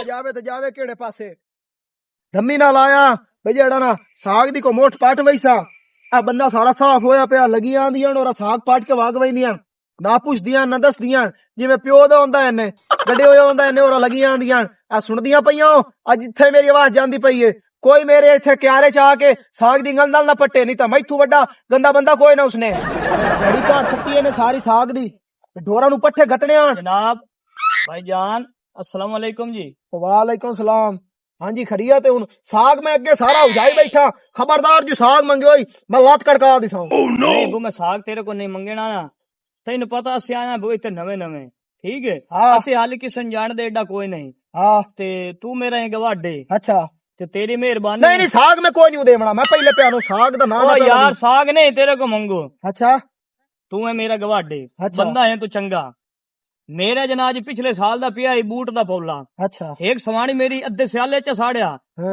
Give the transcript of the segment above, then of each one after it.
ਜਾਵੇ ਤੇ ਜਾਵੇ ਕਿਹੜੇ ਪਾਸੇ ਧੰਮੀ ਨਾਲ ਆਇਆ ਬਈ ਜਿਹੜਾ ਨਾ ਸਾਗ ਦੀ ਕੋ ਮੋਠ ਪੱਟ ਵਈਸਾ ਆ ਬੰਦਾ ਸਾਰਾ ਸਾਫ ਹੋਇਆ ਪਿਆ ਲੱਗੀਆਂ ਆਂਦੀਆਂ ਔਰ ਸਾਗ ਪੱਟ ਕੇ ਵਗ ਵਈਆਂ ਨਾ ਪੁੱਛਦੀਆਂ ਨਾ ਦੱਸਦੀਆਂ ਜਿਵੇਂ ਪਿਓ ਦਾ ਹੁੰਦਾ ਇਹਨੇ ਗੱਡੇ ਹੋਇਆ ਹੁੰਦਾ ਇਹਨੇ ਔਰ ਲੱਗੀਆਂ ਆਂਦੀਆਂ ਆ ਸੁਣਦੀਆਂ ਪਈਆਂ ਅੱਜ ਇੱਥੇ ਮੇਰੀ ਆਵਾਜ਼ ਜਾਂਦੀ ਪਈ ਏ ਕੋਈ ਮੇਰੇ ਇੱਥੇ ਕਿਆਰੇ ਚ ਆ ਕੇ ਸਾਗ ਦੀ ਗੰਦ ਨਾਲ ਨਾ ਪੱਟੇ ਨਹੀਂ ਤਾਂ ਮੈਥੋਂ ਵੱਡਾ ਗੰਦਾ ਬੰਦਾ ਕੋਈ ਨਾ ਉਸਨੇ ਬੜੀ ਘਾਟ ਸੱਤੀ ਇਹਨੇ ਸਾਰੀ ਸਾਗ ਦੀ ढोरा नु पट्ठे घटने आन जनाब भाईजान अस्सलाम वालेकुम जी। वालेकुम सलाम। हाँ जी खड़िया ते हुन साग मैं अगे सारा उजाई बैठा खबरदार जो साग मंगे होई मैं लात कड़का दिसा नहीं वो मैं साग तेरे को नहीं मंगना ना तेन पता अस आया वो इतने नवे नवे ठीक है असि हाल किसन जान दे एडा कोई नहीं हाँ ते तू मेरा है गवाडे अच्छा ते तेरी मेहरबानी नहीं नहीं साग में कोई नहीं देवना मैं पहले प्यानो साग दा नाम यार साग नहीं तेरे को मंगो अच्छा तू है मेरा गवाडे अच्छा। बंदा है तू चंगा मेरा जनाज पिछले साल दा पिया बूट दा पौला अच्छा एक सवानी मेरी अद्धे स्याले च साड़िया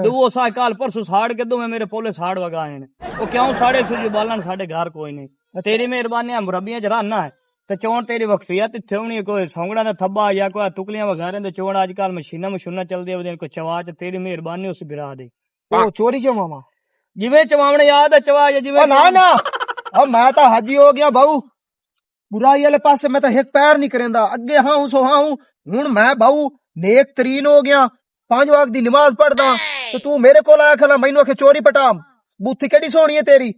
दो सा काल परसों साड़ के दो मेरे पोले साड़ वगाए वो क्यों साड़े सुजी बालन साडे घर कोई नहीं तेरी मेहरबानी मुरबिया च रहना है ते चोन तेरी वक्फियत इत्थे होनी कोई सौंगड़ा दा थब्बा या कोई टुकलियां वगारे दे चोन अजकल मशीना मशूना चलदी है कोई चवाच तेरी मेहरबानी उस बिरा दी ओ चोरी क्यों मामा जिवें चवावणे याद है चवा जिवें ना ना अब मैं तो हाजी हो गया भाऊ बुराई वाले पासे मैं तो एक पैर नहीं करेंदा अगे हाँ हूं सो हाँ हूं हुन मैं भाऊ नेक तरीन हो गया 5 वक्त दी नमाज पढ़दा तो तू मेरे को आया खला मैनू आखे चोरी पटा बूथी केड़ी सोहनी है तेरी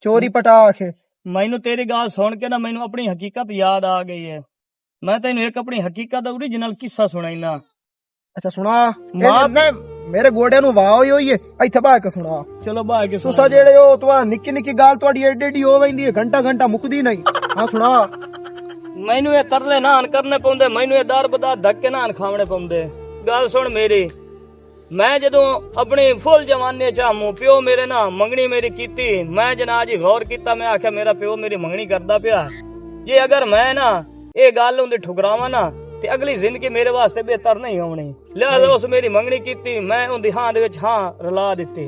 चोरी पटा आखे मैनू तेरी गाल सुन के ना मैनू अपनी हकीकत याद आ गई है मैं तेनू एक अपनी हकीकत ओरिजिनल किस्सा सुनाईना अच्छा सुना मेरे गोडे नु वाह होई है इथे बाह के सुना चलो बाह के तुसा जेड़े हो तुआ निक्की निक्की गाल तुहाडी एडी एडी हो वैंदी है घंटा घंटा मुकदी नहीं हां सुना मैनू ये तरले नान करने पौंदे मैनू ये दार बदा धक्के नान खावणे पौंदे गल सुन मेरी मैं जदों अपनी फुल जवानी चाहूं प्यो मेरे ना मंगनी मेरी कीती मैं जनाब जी गौर कीता मैं आख्या मेरा प्यो मेरी मंगनी करदा पिया जे अगर मैं ना ये गल उंदी ठुकरावां ना ते अगली जिंदगी मेरे वास्ते बेहतर नहीं होनी लिहाजा उस मेरी मंगनी कीती मैं उंदी हां दे विच हां रला दित्ती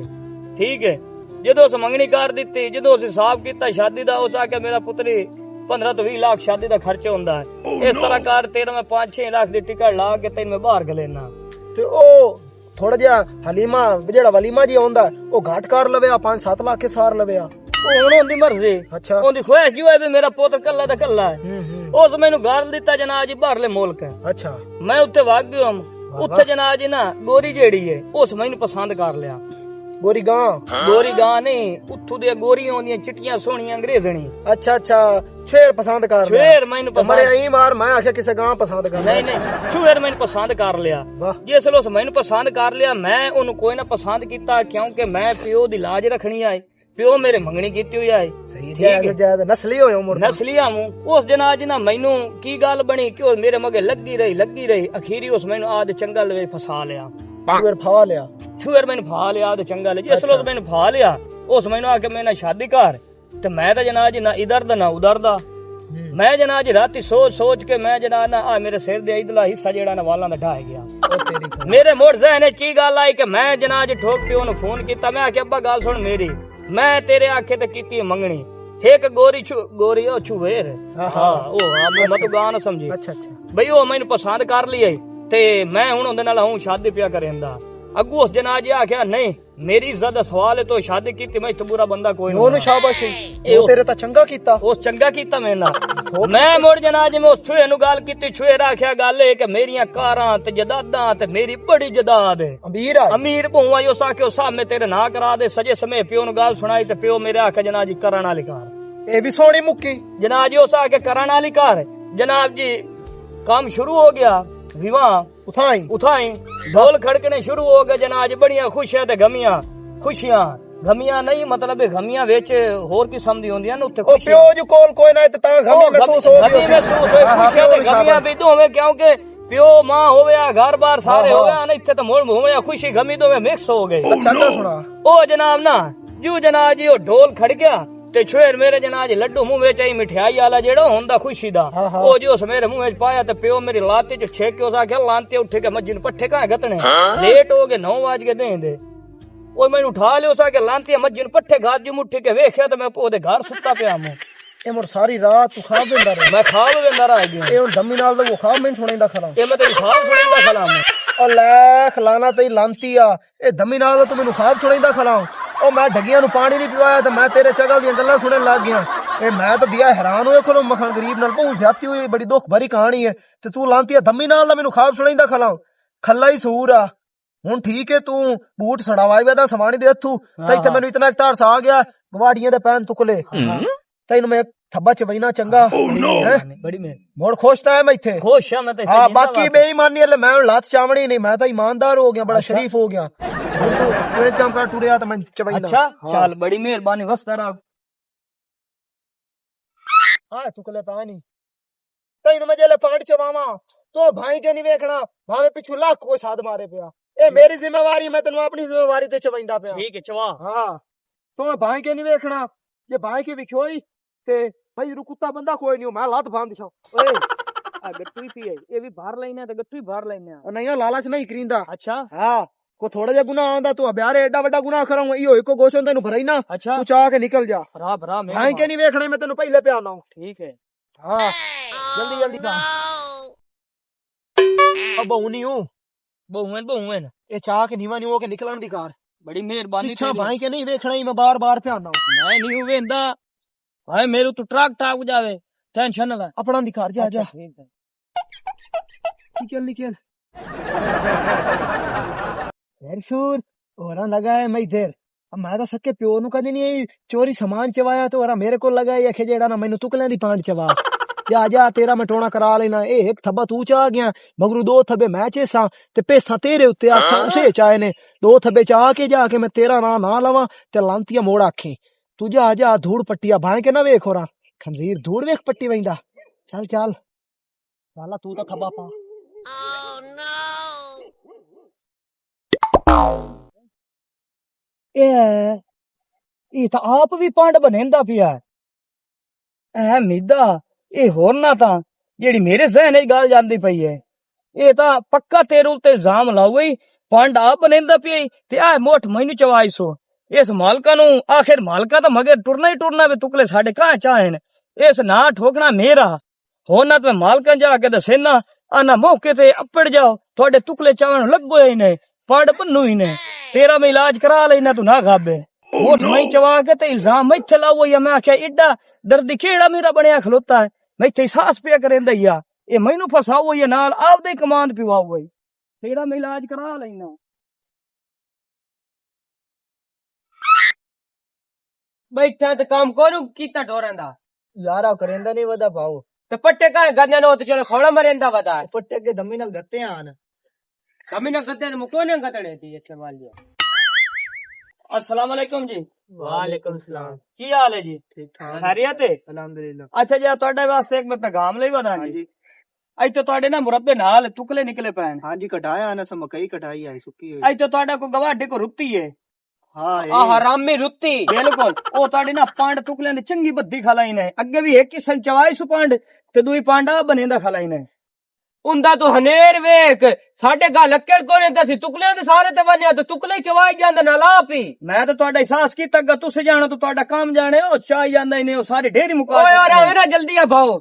ठीक है जदों उस मंगनी कर दित्ती जदों उस हिसाब कीता शादी दा उस आख्या मेरा पुत्री 15 तो 20 लाख शादी दा खर्चा हुंदा है इस तरह कर तेरा मैं 5-6 लाख दी टिकट ला के तेन मैं बाहर गलेना ते ओ थोड़ा जिहा हलीमा जेड़ा वलीमा जी आंदा ओ घाट कर लवे 5-7 लाख के सार लवे उन्दी मर्जी अच्छा उन्दी ख्वाहिश जो है भी मेरा पुत्र कल्ला दा कल्ला है उस मैनू घर दिता जनाब जी बाहरले मुल्क है अच्छा मैं उत्थे वग गया उत्थे जनाब जी ना गोरी जेड़ी है उस मैनू पसंद कर लिया गोरी गां नहीं उत्थू दे गोरी होंदियां चिट्टियां सोहणियां अंग्रेजनी अच्छा अच्छा छेर पसंद कर लिया छेर मैनू पसंद मरे ई मार मैं आखे किसे गां पसंद कर नहीं नहीं छेर मैनू पसंद कर लिया जिसले उस मैनू पसंद कर लिया मैं ओनू कोई ना पसंद कीता क्योंकि मैं प्यो दी लाज रखनी है प्यो मेरे मंगनी कीती हुई है सही नस्ली होया उम्र नस्ली आऊं उस जनाब जी ना मैनू की गल बनी कि मेरे मगे लगी रही अखीरी उस मैनू आद चंगा लवे फसा लिया छुएर मैनू फा लिया आद चंगा ले जिसले मैनू फा लिया उस मैनू आके मैं ना शादी कर ते मैं तो जनाब जी ना इधर दा ना उधर दा मैं जनाब जी राती सोच के मैं जनाब ना आ मेरे सिर दे इधरला हिस्सा जेड़ा ना वाला दा ढाई गया मेरे मोड़ जहन ची गल आई कि मैं जनाब जी ठोक प्यो नु फोन किया मैं आखे अब्बा गल सुन मेरी मैं तेरे आखे ते कीती मंगनी एक गोरी ओ छुवेर मैं तो गा ना समझी अच्छा बई ओ मैनू पसंद कर लिया ते मैं हुण उंदे नाल हूं शादी पिया करेंदा अगू उस जनाब जी आख्या नहीं मेरी इज्जत दा सवाल है तो शादी कीती मैं तो बुरा बंदा कोई नहीं शाबाशी ओ तेरे ता चंगा कीता उस चंगा कीता मैं ना मैं मुड़ जनाब जी मैं उस छुए नु गल कीती छुए आख्या गल है कि मेरियां कारां ते जदादां ते मेरी बड़ी जदाद है अमीर बहुआ उस आखे सामने तेरे ना करा दे सजे समय प्यो नु गल सुनाई ते प्यो मेरे आखे जनाब जी करन वाली कार ए भी सोनी मुक्की जनाब जी उस आखे करन वाली कार जनाब जी काम शुरू हो गया विवाह उठाई ढोल खड़कने शुरू हो गए जनाब जी बड़ियां खुशियां ते गमियां नहीं मतलब गमियां विच होर किस्म दी होंदियां ने उत्ते प्यो जो कोल कोई ना ते तां गमी महसूस हो गमियां भी दोवें क्योंकि प्यो मां होवे घर बार सारे होवे ना इत्थे ते मोड़ होवे खुशी गमी दोवें मिक्स हो गए अच्छा सुना ओ जनाब ना जो जनाब जी ओ ढोल खड़किया ते छुएर मेरे जनाब जी लड्डू मुंह विच आई मिठाई वाला जेड़ा होंदा खुशी दा ओ जो उस मेरे मुंह विच पाया ते प्यो मेरी लाते च छेक के उस आखे लांते उठ के मज्जी पट्ठे कहां गतने लेट हो गए 9 बज के देंदे ओ मैनू उठा लियो उस आखे लांते मज्जी पट्ठे गाजू मुट्ठी के वेख्या ते मैं ओदे घर सुत्ता पिया मैं ए मोर सारी रात तू खाब वेंदा रहा मैं खाब वेंदा रहा ए हुन धम्मी नाल दा वो खाब मैं सुणींदा खला ए मैं तेरी खाब सुणींदा खला मैं ਉਹ ਲੈ ਖਲਾਣਾ ਤੇ ਲਾਂਤੀ ਆ ਇਹ ਦਮੀ ਨਾਲ ਤੂੰ ਮੈਨੂੰ ਖਾਬ ਸੁਣਾਈਂਦਾ ਖਲਾਉ ਉਹ ਮੈਂ ਢੱਗੀਆਂ ਨੂੰ ਪਾਣੀ ਨਹੀਂ ਪਿਵਾਇਆ ਤੇ ਮੈਂ ਤੇਰੇ ਚਗਲ ਦੀਆਂ ਗੱਲਾਂ ਸੁਣਨ ਲੱਗ ਗਿਆ ਇਹ ਮੈਂ ਤਾਂ ਦਿਆ ਹੈਰਾਨ ਹੋਇਆ ਖਲੋ ਮਖਣ ਗਰੀਬ ਨਾਲ ਬਹੁਤ ਜ਼ਿਆਦਤੀ ਹੋਈ ਬੜੀ ਦੁੱਖ ਭਰੀ ਕਹਾਣੀ ਹੈ ਤੇ ਤੂੰ ਲਾਂਤੀ ਆ ਦਮੀ ਨਾਲ ਦਾ ਮੈਨੂੰ ਖਾਬ ਸੁਣਾਈਂਦਾ ਖਲਾਉ ਖੱਲਾ ਹੀ ਸੂਰ ਆ ਹੁਣ ਠੀਕ ਹੈ ਤੂੰ ਬੂਟ ਸੜਾਵਾਈ ਵੇ ਦਾ ਸਮਾਨੀ ਦੇ ਹੱਥੂ ਤੇ ਇੱਥੇ ਮੈਨੂੰ ਇਤਨਾ ਇਕਤਾਰ ਆ ਗਿਆ ਗਵਾੜੀਆਂ ਦੇ ਪੈਨ ਤੁਕਲੇ ਤੈਨੂੰ ਮੈਂ ਥੱਬਾ ਚ ਬੈਣਾ ਚੰਗਾ ਬੜੀ ਮਿਹਰ ਮੋੜ ਖੁਸ਼ ਤਾਂ ਹੈ ਮੈਂ ਇੱਥੇ ਖੁਸ਼ ਆ ਮੈਂ ਤੇ ਹਾਂ ਬਾਕੀ ਬੇਈਮਾਨੀ ਵਾਲੇ ਮੈਂ ਹੁਣ ਲੱਤ ਚਾਵਣੀ ਨਹੀਂ ਮੈਂ ਤਾਂ ਇਮਾਨਦਾਰ ਹੋ ਗਿਆ ਬੜਾ ਸ਼ਰੀਫ ਹੋ ਗਿਆ ਹੁਣ ਤੂੰ ਇਹ ਕੰਮ ਕਰ ਟੁਰਿਆ ਤਾਂ ਮੈਂ ਚਬੈਂਦਾ ਅੱਛਾ ਚੱਲ ਬੜੀ ਮਿਹਰਬਾਨੀ ਵਸਦਾ ਰਾ ਹਾਂ ਤੁਕਲੇ ਪਾਣੀ ਤੈਨੂੰ ਮੈਂ ਜੇਲੇ ਪਾਣੀ ਚਵਾਵਾਂ ਤੋ ਭਾਈ ਕੇ ਨਹੀਂ ਵੇਖਣਾ ਭਾਵੇਂ ਪਿੱਛੋਂ ਲੱਖ ਕੋਈ ਸਾਧ ਮਾਰੇ ਪਿਆ ਇਹ ਮੇਰੀ ਜ਼ਿੰਮੇਵਾਰੀ ਮੈਂ ਤੈਨੂੰ ਆਪਣੀ ਜ਼ਿੰਮੇਵਾਰੀ ਤੇ ਚਵੈਂਦਾ ਪਿਆ ਠੀਕ ਹੈ ਚਵਾ ਹਾਂ ਤੋ ਭਾਈ ਕੇ ਨਹੀਂ ਵੇਖਣਾ ਜੇ ਭਾਈ ਕੇ ਵਿਖੋਈ ਤੇ ਭਾਈ ਰੁਕੁੱਤਾ ਬੰਦਾ ਕੋਈ ਨਹੀਂ ਮੈਂ ਲੱਤ ਭਾਂ ਦਿਛਾਂ ਓਏ ਆ ਗੱਟੂ ਹੀ ਪੀਏ ਇਹ ਵੀ ਬਾਹਰ ਲੈਣਾ ਤੇ ਗੱਟੂ ਹੀ ਬਾਹਰ ਲੈਣਾ ਨਹੀਂ ਉਹ ਲਾਲਚ ਨਹੀਂ ਕਰੀਂਦਾ ਅੱਛਾ ਹਾਂ ਕੋ ਥੋੜਾ ਜਿਹਾ ਗੁਨਾਹ ਆਉਂਦਾ ਤੂੰ ਬਿਆਰੇ ਐਡਾ ਵੱਡਾ ਗੁਨਾਹ ਕਰਾਂ ਇਹੋ ਇੱਕੋ ਗੋਸ਼ਨ ਤੈਨੂੰ ਭਰਾਈ ਨਾ ਅੱਛਾ ਤੂੰ ਚਾਹ ਕੇ ਨਿਕਲ ਜਾ ਭਰਾ ਭਰਾ ਮੈਂ ਭਾਈ ਕੇ ਨਹੀਂ ਵੇਖਣਾ ਮੈਂ ਤੈਨੂੰ ਪਹਿਲੇ ਪਿਆ ਆਉਣਾ ਠੀਕ ਹੈ ਹਾਂ ਜਲਦੀ ਜਲਦੀ ਕਰ ਅਬ ਹੁਣੀ ਹੂੰ ਬਹੁਨ ਇਹ ਚਾਹ ਕੇ ਨੀਵਾ ਨਹੀਂ ਹੋ ਕੇ ਨਿਕਲਣ ਦੀ ਕਾਰ ਬੜੀ ਮਿਹਰਬਾਨੀ ਪਿੱਛਾ ਭਾਈ ਕੇ ਨਹੀਂ ਵੇਖਣਾ ਹੀ ਮੈਂ ਬਾਰ ਬਾਰ ਪਿਆਣਾ ਮੈਂ ਨਹੀਂ ਹੋਵੇਂਦਾ ਭਾਈ ਮੇਰੇ ਤੂੰ ਟਰੱਕ ਠਾਕ ਜਾਵੇ ਟੈਨਸ਼ਨ ਨਾ ਲੈ ਆਪਣਾ ਦੀ ਕਾਰ ਜਾ ਜਾ ਠੀਕ ਹੈ निकल सुर होरा लगा है मैं इधर अब मैं तो सके प्यो नु कदी नहीं चोरी सामान चवाया तो होरा मेरे को लगा है कि जेड़ा ना मैनू तुकलें दी पांड चवा जा जा तेरा मैं टोना करा लेना ए एक थब्बा तू चा गया मगरू दो थब्बे मैं चेसा ते पैसा तेरे उत्ते आसा उसे चाहे ने दो थब्बे चा के जाके मैं तेरा ना लवा ते लांतिया मोड़ आखे तू जा जा धूड़ पट्टिया भाई के ना वेख होरा खंजीर धूड़ वेख पट्टी वैंदा चल चल साला तू तो थब्बा पा ਇਹ ਤਾਂ ਆਪ ਵੀ ਪੰਡ ਬਣੇਂਦਾ ਪਿਆ ਐ ਮਿੱਦਾ ਇਹ ਹੋਰ ਨਾ ਤਾਂ ਜਿਹੜੀ ਮੇਰੇ ਜ਼ਹਿਨ ਵਿੱਚ ਗੱਲ ਜਾਂਦੀ ਪਈ ਹੈ ਇਹ ਤਾਂ ਪੱਕਾ ਤੇਰੇ ਉੱਤੇ ਇਲਜ਼ਾਮ ਲਾਉਈ ਪੰਡ ਆਪ ਬਣੇਂਦਾ ਪਿਆ ਤੇ ਆ ਮੋਠ ਮੈਨੂੰ ਚਵਾਈ ਸੋ ਇਸ ਮਾਲਕਾਂ ਨੂੰ ਆਖਿਰ ਮਾਲਕਾ ਤਾਂ ਮਗਰ ਟੁਰਨਾ ਹੀ ਟੁਰਨਾ ਵੇ ਤੁਕਲੇ ਸਾਡੇ ਕਾਂ ਚਾਹਨ ਇਸ ਨਾ ਠੋਕਣਾ ਮੇਰਾ ਹੋਰ ਨਾ ਤੇ ਮਾਲਕਾਂ ਜਾ ਕੇ ਦੱਸੇ ਨਾ ਆਨਾ ਮੌਕੇ ਤੇ ਅੱਪੜ ਜਾਓ ਤੁਹਾਡੇ ਤੁਕਲੇ ਚਾਵਣ ਲੱਗੋ ਹੀ ਨੇ ਪੰਡ ਬੰਨੂ ਹੀ ਨੇ तेरा मैं इलाज करा लेना तू ना खाबे वोट मैं चवा के ते इल्जाम मैं चलाओ या मैं आख्या एडा दर्द खेड़ा मेरा बनया खलोता है मैं इत्थे साहस पे करेंदा या ए मैनू फसाओ या नाल आपदे कमांड पिवाओ भाई तेरा मैं इलाज करा लेना बैठा तो काम करू कितना डोरेंदा यारा करेंदा नहीं वदा भाऊ तो पट्टे का गन्ने नो तो चलो खोड़ा मरेंदा वदा पट्टे के दमी नाल गत्ते आन कमी ना करते तो मुको ने गतड़े थी अच्छा मान लिया अस्सलाम वालेकुम जी वालेकुम सलाम की हाल है जी ठीक ठाक खैरियत है अल्हम्दुलिल्लाह अच्छा जी ਤੁਹਾਡੇ ਵਾਸਤੇ ਇੱਕ ਮੈਂ ਪੈਗਾਮ ਲਈ ਵਦਾਂ ਜੀ ਇੱਥੇ ਤੁਹਾਡੇ ਨਾ ਮੁਰੱਬੇ ਨਾਲ ਤੁਕਲੇ ਨਿਕਲੇ ਪੈਣ हाँ जी कटाया ना सब मकई कटाई आई सुक्की हुई ਇੱਥੇ ਤੁਹਾਡਾ ਕੋਈ ਗਵਾਡੇ ਕੋ ਰੁੱਤੀ ਹੈ हाँ आ हरामी रुत्ती ਬਿਲਕੁਲ ਉਹ ਤੁਹਾਡੇ ਨਾ ਪੰਡ ਤੁਕਲਿਆਂ ਦੀ ਚੰਗੀ ਬੱਦੀ ਖਲਾਈ ਨੇ ਅੱਗੇ ਵੀ ਇੱਕ ਕਿਸਮ ਚਵਾਈ ਸੁ ਪੰਡ ਤੇ ਦੂਈ ਪਾਂਡਾ ਬਣੇਂਦਾ ਖਲਾਈ ਨੇ उंदा तो हनेर वेख साडे गल अक्कड़ कोने ते सी टुकले दे सारे ते वन्या ते टुकले चवाई जांदे ना लाप ही मैं तो ਤੁਹਾਡਾ एहसास ਕੀਤਾ ਗਾ ਤੁਸੀਂ ਜਾਣੋ ਤਾਂ ਤੁਹਾਡਾ ਕੰਮ ਜਾਣੇ ਉਹ ਚਾਹ ਜਾਂਦਾ ਹੀ ਨੇ ਉਹ ਸਾਰੇ ਢੇਰੀ ਮੁਕਾ ओए यार आवे ना जल्दी आ भाओ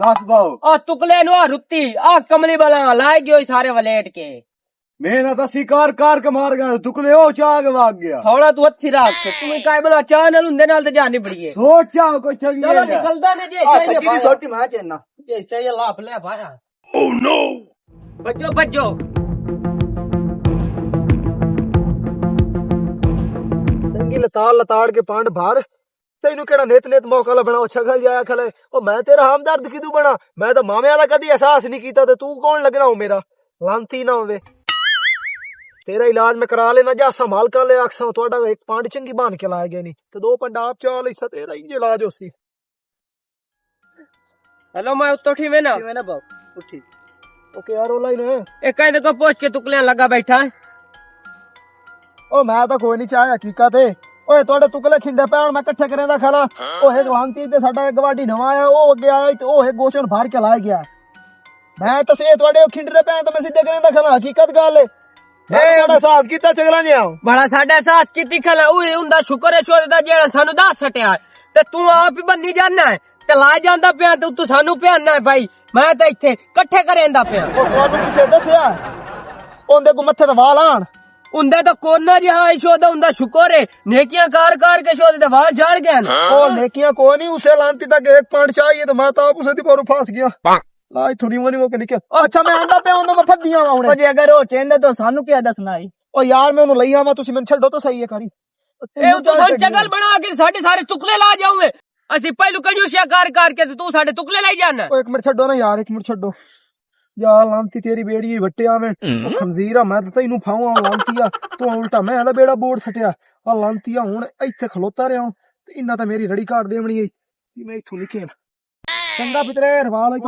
दस भाऊ आ टुकले नु आ रुत्ती आ कमली वाला लाए गयो सारे वलेट के मेरा तो शिकार कार के मार गया टुकले ओ चाह के भाग गया थोड़ा तू अच्छी राख तू काय बोला चाह नाल हुंदे नाल ते जानी पड़ी है सोच चाह कोई चंगी चलो निकलदा ने जे चाहिए की सोटी मां चेना ये चाहिए लाप ले भाया ओह नो बज्जो बज्जो चंगी लताड़ के पांड भार तेनू केड़ा नेत नेत मौका लभना ओ छगल जाया खले ओ मैं तेरा हमदर्द किदू बना मैं तो मामे वाला कदी एहसास नहीं कीता ते तू कौन लगना हो मेरा लांती ना होवे तेरा इलाज में करा लेना जा संभाल कर ले आखसा तोड़ा एक पांड चंगी बांध के लाया गया नहीं तो दो पंड आप चाल इसा तेरा इंज इलाज होसी हेलो मैं उतो ठीक है ना बाप उठी ओके यार ओला ही ने ए कहने को पोछ के टुकले लगा बैठा है ओ मैं तो कोई नहीं चाहे हकीकत है ओए तोड़े टुकले खिंडे पैण मैं इकट्ठे करेंदा खाला ओ एक लांती ते साडा एक गवाडी नवा आया ओ अगे आया ते ओ एक गोशन बाहर के लाया गया मैं तो से तोड़े खिंडरे पैण तो मैं सीधे करेंदा खाला हकीकत गल है बड़ा साहस कीता चगला ने आओ बड़ा साडा साथ कीती खला ओए हुंदा शुक्र है शोर दा जेड़ा सानू दस सटिया ते तू आप ही बन्नी जाना है ਤੇ ਲਾ ਜਾਂਦਾ ਪਿਆ ਤੇ ਤੂੰ ਸਾਨੂੰ ਪਿਆਨਾ ਹੈ ਭਾਈ ਮੈਂ ਤਾਂ ਇੱਥੇ ਇਕੱਠੇ ਕਰੇਂਦਾ ਪਿਆ ਉਹ ਤੁਹਾਨੂੰ ਕਿਸੇ ਦੱਸਿਆ ਉਹਦੇ ਕੋ ਮੱਥੇ ਤੇ ਵਾਲ ਆਣ ਉਹਦਾ ਤਾਂ ਕੋਨਾ ਜਿਹਾ ਸ਼ੋਦਾ ਹੁੰਦਾ ਸ਼ੁਕਰ ਹੈ ਨੇਕੀਆਂ ਕਾਰ ਕੇ ਸ਼ੋਦੇ ਦੇ ਵਾਲ ਝੜ ਗਏ ਨੇ ਉਹ नेकियां को नहीं उसे लानती तक एक पांड चाहिए तो मैं तो आप उसे पर फंस गया लाई थोड़ी मोनी वो के निकल अच्छा मैं आंदा पे ओंदा मैं फदियां आउणे ਜੇ ਅਗਰ ਉਹ ਚੇਂਦਾ ਤਾਂ ਸਾਨੂੰ ਕੀ ਦੱਸਣਾ ਹੈ ओ यार मैं ओनु लई आवा तुसी मैनू छड्डो तो सही है करी ਇਹ ਤੂੰ ਸਾਨੂੰ ਚਗਲ ਬਣਾ ਕੇ ਸਾਡੇ ਸਾਰੇ ਚੁਕਲੇ ਲਾ ਜਾਓਗੇ ਅਸੀਂ ਪਹਿਲੂ ਕੰਜੂਸੀਆਂ ਕਾਰ ਕੇ ਤੇ ਤੂੰ ਸਾਡੇ ਚੁਕਲੇ ਲਈ ਜਾਣਾ ओ एक मिनट छड्डो ना यार एक मिनट छड्डो यार लानती तेरी बेड़ी वट्टिया में ओ खंजीरा मैं तो तैनू फाऊं लानतीया तू उल्टा मैं दा बेड़ा बोर्ड सटिया आ लानतीया हुन इत्थे खलोता रहा ते इन्ना तां मेरी रड़ी काट देवणी है कि मैं इथों निकल चंगा पितरे रवाल